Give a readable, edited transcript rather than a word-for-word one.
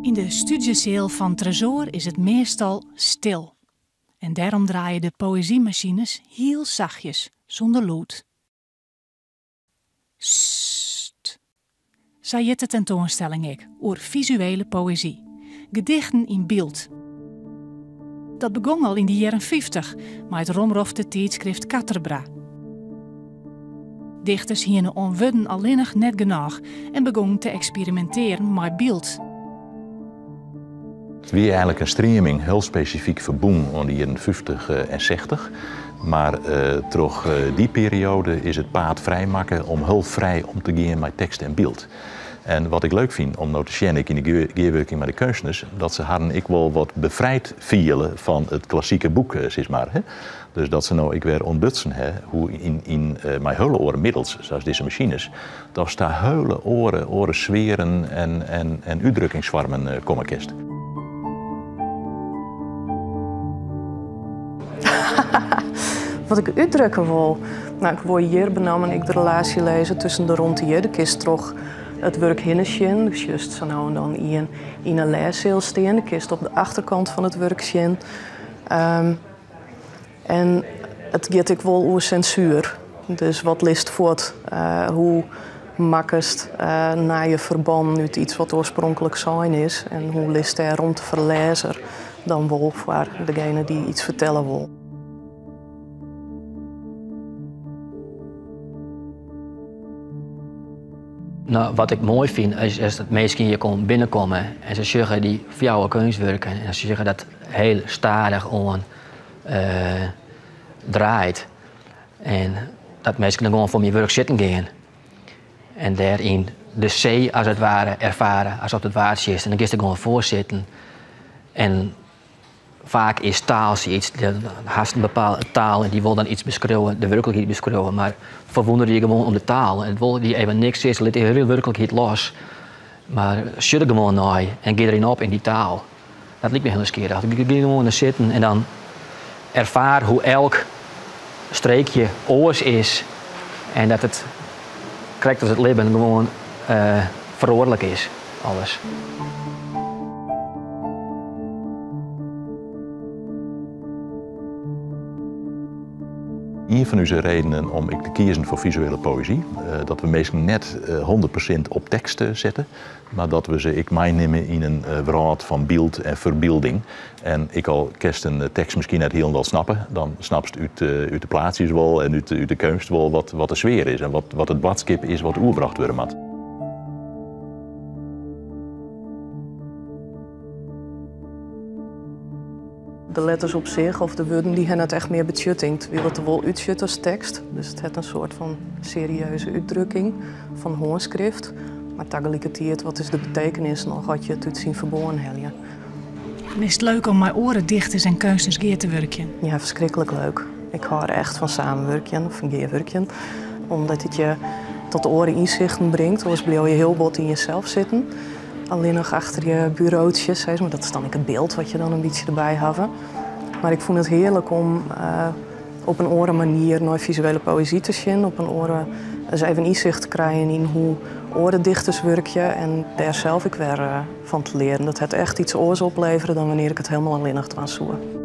In de studieceel van Tresor is het meestal stil. En daarom draaien de poëziemachines heel zachtjes, zonder lood. Sst. Zij het de tentoonstelling ik, over visuele poëzie. Gedichten in beeld. Dat begon al in de jaren 50, met het romrofte tijdschrift Katterbra. Dichters hielden onwudden alleenig net genoeg en begonnen te experimenteren met beeld. Het was eigenlijk een streaming heel specifiek verbonden aan de jaren 50 en 60. Maar toch die periode is het paad vrijmaken om heel vrij om te gaan met tekst en beeld. En wat ik leuk vind om nou te zien in de geerwerking met de kunstenaars, dat ze hadden ik wel wat bevrijd vielen van het klassieke boek, zeg maar. Hè? Dus dat ze nou ik weer ontbutsen, hè, hoe in mijn hele oren middels, zoals deze machines, dat ze daar hele oren sferen en uitdrukkingsvormen komen kist. Wat ik uitdrukken wil, nou, ik wil hier benoemen ik de relatie lezen tussen de rondje, de kist toch het werk hinnensjen, dus juist zo nou en dan in een leeszeel staan, de kist op de achterkant van het werk zien. En het gaat ik wel over censuur, dus wat leest voort, hoe makkest naar je verband uit iets wat oorspronkelijk zijn is en hoe leest er rond de verlezer dan wel voor degene die iets vertellen wil. Nou, wat ik mooi vind is dat mensen hier binnenkomen en ze zeggen die voor jou kunstwerken en ze zeggen dat heel stadig aan draait. En dat mensen dan gewoon voor mijn werk zitten gaan. En daarin de zee als het ware ervaren, als op het water is. En dan kun je er gewoon voor zitten. En vaak is taal iets, haast een bepaalde taal en die wil dan iets beschrijven, de werkelijkheid beschrijven, maar verwonder je gewoon om de taal. En het wil die even niks is, laat de hele werkelijkheid los. Maar zit er gewoon naar en ga erin op in die taal. Dat lijkt me heel nieuwsgierig. Ik ga gewoon zitten en dan ervaar hoe elk streekje oors is en dat het krijgt als het leven gewoon verantwoordelijk is, alles. Een van onze redenen om ik te kiezen voor visuele poëzie, dat we meestal net 100% op tekst zetten, maar dat we ze ik meenemen in een wereld van beeld en verbeelding. En ik al kerst een tekst misschien net helemaal snappen, dan snapst uit de plaatsjes wel en uit de kunst wel wat de sfeer is en wat het badskip is wat oerbracht worden moet. De letters op zich, of de woorden, die hebben het echt meer betjuttingd. Wil het er wel uitzet als tekst. Dus het heeft een soort van serieuze uitdrukking van hoorschrift. Maar tegelijkertijd, wat is de betekenis nog wat je het uit zien verbonden helje. Is het leuk om met orendichters en kunstenaars geer te werken? Ja, verschrikkelijk leuk. Ik hou er echt van samenwerken, van geerwerken. Omdat het je tot oren inzichten brengt. Anders blijf je heel bot in jezelf zitten. Alleen nog achter je bureautjes, maar dat is dan ook het beeld wat je dan een beetje erbij hebt. Maar ik vond het heerlijk om op een andere manier naar visuele poëzie te zien. Op een andere, dus even inzicht te krijgen in hoe orendichters werken en daar zelf ik weer van te leren. Dat het echt iets oors opleveren dan wanneer ik het helemaal alleen nog aan zoek.